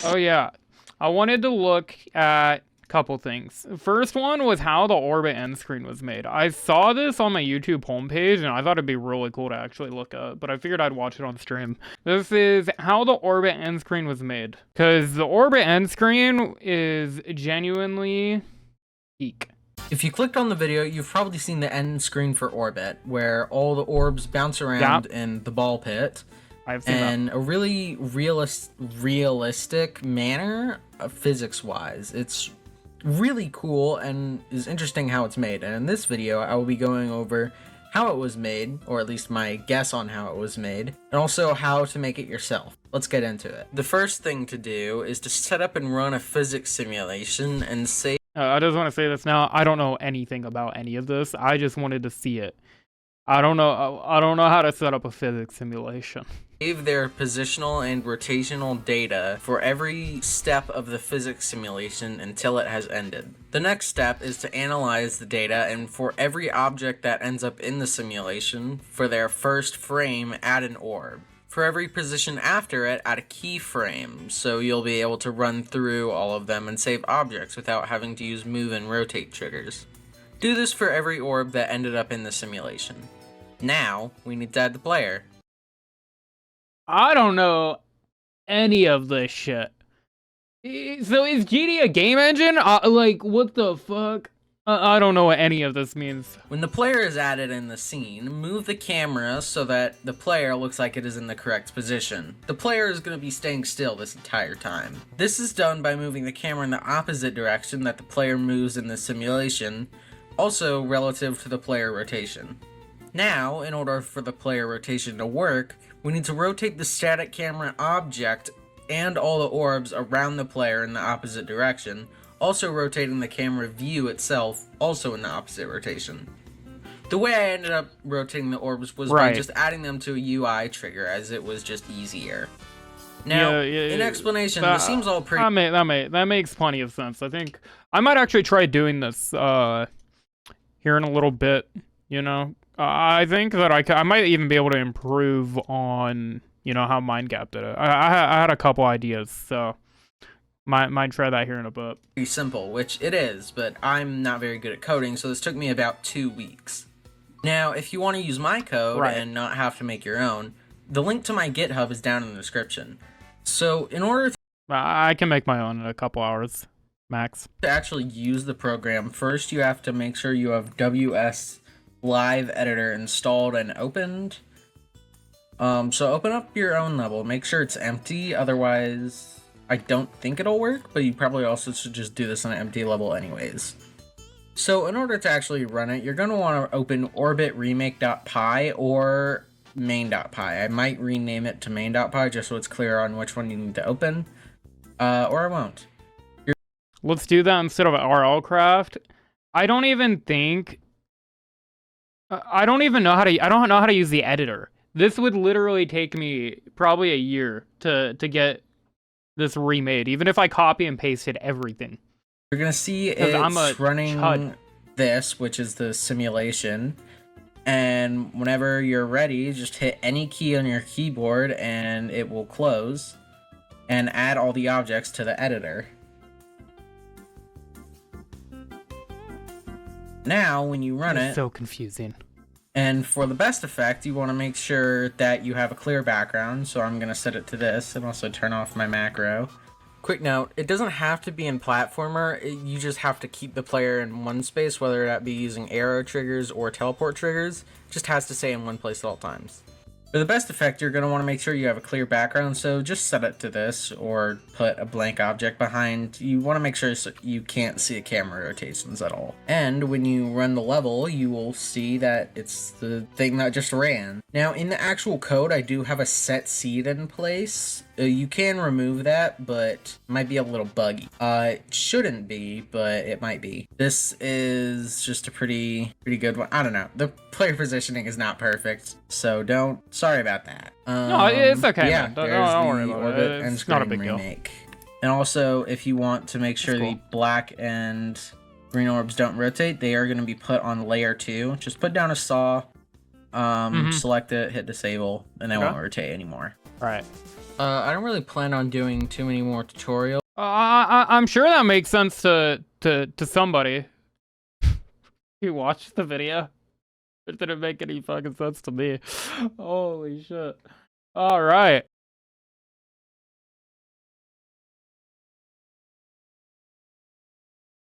Oh yeah, I wanted to look at a couple things. First one was how the orbit end screen was made. I saw this on my YouTube homepage and I thought it'd be really cool to actually look at, but I figured I'd watch it on stream. This is how the orbit end screen was made. Because the orbit end screen is genuinely peak. If you clicked on the video, you've probably seen the end screen for Orbit, where all the orbs bounce around in the ball pit. I've seen and a really realistic manner, physics-wise. It's really cool and is interesting how it's made. And in this video, I will be going over how it was made, or at least my guess on how it was made, and also how to make it yourself. Let's get into it. The first thing to do is to set up and run a physics simulation and save. I just want to say this now. I don't know anything about any of this. I just wanted to see it. I don't know how to set up a physics simulation. Save their positional and rotational data for every step of the physics simulation until it has ended. The next step is to analyze the data, and for every object that ends up in the simulation, for their first frame, add an orb. For every position after it, add a keyframe, so you'll be able to run through all of them and save objects without having to use move and rotate triggers. Do this for every orb that ended up in the simulation. Now, we need to add the player. I don't know any of this shit. So is GD a game engine? Like, what the fuck? I don't know what any of this means. When the player is added in the scene, move the camera so that the player looks like it is in the correct position. The player is going to be staying still this entire time. This is done by moving the camera in the opposite direction that the player moves in the simulation, also relative to the player rotation. Now, in order for the player rotation to work, we need to rotate the static camera object and all the orbs around the player in the opposite direction, also rotating the camera view itself also in the opposite rotation. The way I ended up rotating the orbs was by just adding them to a UI trigger, as it was just easier. Now, in explanation, this seems all pretty... That makes plenty of sense. I think I might actually try doing this here in a little bit, you know? I think that I might even be able to improve on, you know, how MindGap did it. I had a couple ideas, so might try that here in a bit. Pretty simple, which it is, but I'm not very good at coding, so this took me about 2 weeks. Now, if you want to use my code and not have to make your own, the link to my GitHub is down in the description. So, in order I can make my own in a couple hours, max. To actually use the program, first you have to make sure you have WS Live Editor installed and opened. So open up your own level, make sure it's empty, otherwise I don't think it'll work, but you probably also should just do this on an empty level anyways. So in order to actually run it, you're going to want to open orbit remake.py or main.py. I might rename it to main.py just so it's clear on which one you need to open, or I won't. Let's do that instead of RLCraft. I don't know how to use the editor. This would literally take me probably a year to get this remade, even if I copy and pasted everything. You're gonna see it's running this, which is the simulation, and whenever you're ready, just hit any key on your keyboard and it will close and add all the objects to the editor. Now, when you run it... so confusing. And for the best effect, you want to make sure that you have a clear background, so I'm going to set it to this, and also turn off my macro. Quick note, it doesn't have to be in platformer, you just have to keep the player in one space, whether that be using arrow triggers or teleport triggers. It just has to stay in one place at all times. For the best effect, you're going to want to make sure you have a clear background, so just set it to this, or put a blank object behind. You want to make sure so you can't see the camera rotations at all. And when you run the level, you will see that it's the thing that just ran. Now, in the actual code, I do have a set seed in place. You can remove that, but it might be a little buggy. It shouldn't be, but it might be. This is just a pretty good one. I don't know. The player positioning is not perfect, so sorry about that. No, it's okay, yeah, man. Don't worry about it. It's not a big remake. deal. And also, if you want to make sure the black and green orbs don't rotate, they are going to be put on layer 2. Just put down a saw, Mm-hmm. select it, hit disable, and it Okay. won't rotate anymore. Right. I don't really plan on doing too many more tutorials. I'm sure that makes sense to somebody who watched the video. It didn't make any fucking sense to me. Holy shit. All right.